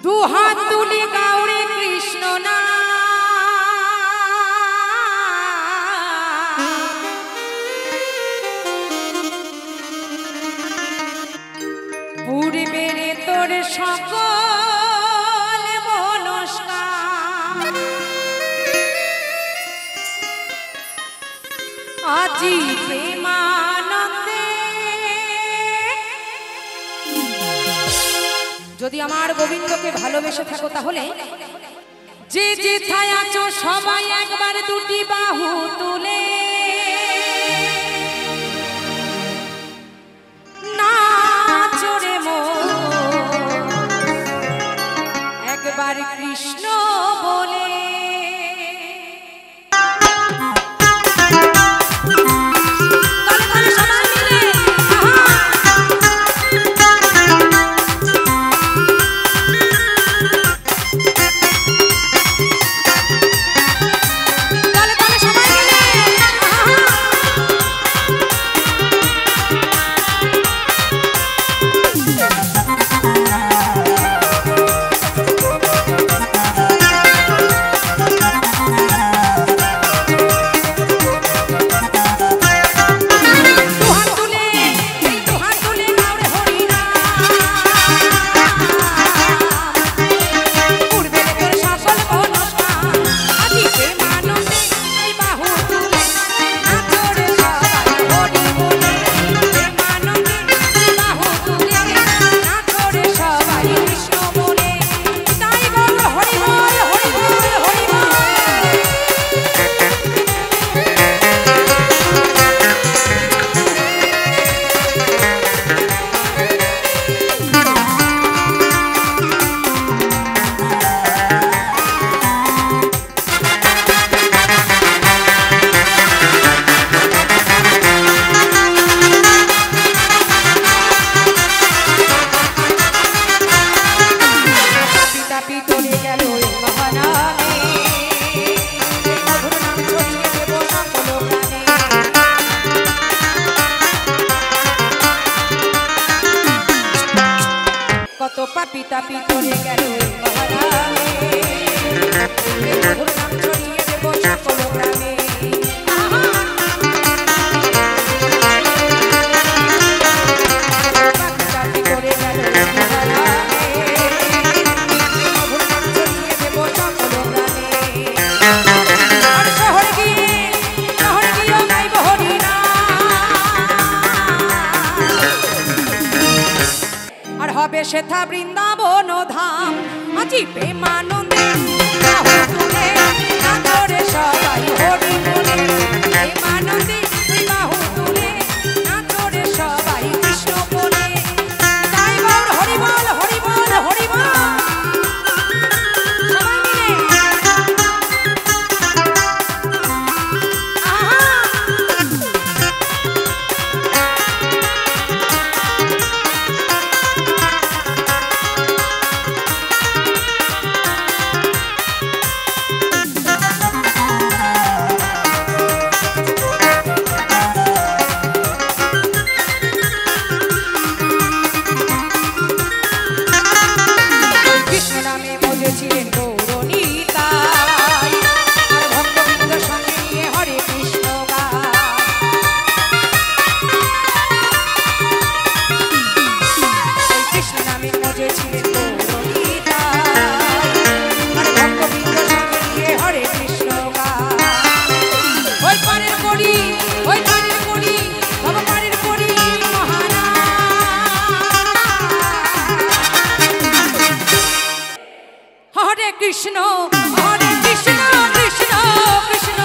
দুহাত তুলি গাউরে কৃষ্ণ না পূর্বের তোর সকল মনস্কার আজি প্রেমানন্দে যদি আমার গোবিন্দকে ভালোবেসে থাকো তাহলে যে যেথায় আছো সবাই একবার দুটি বাহু তুলে নাচো রে মন একবার কৃষ্ণ বলে। পাপি তাপি করে গেল মহারামে মধুর নাম ছড়িয়ে দেব সকল গ্রামে পাপি তাপি করে গেল মহারামে মধুর নাম ছড়িয়ে দেব সকল গ্রামে আর শহর গিয়ে গাইব হরিনাম আর হবে সেথা বৃন্দাবন ধাম আজি প্রেমানন্দে বাহু তুলে নাচরে সবাই হরি বলে প্রেমানন্দে বাহু তুলে নাচরে সবাই কৃষ্ণ বলে তাই গৌর হরি বল হরি বল হরি বল সবাই মিলে Krishna, Hare Krishna, Krishna Krishna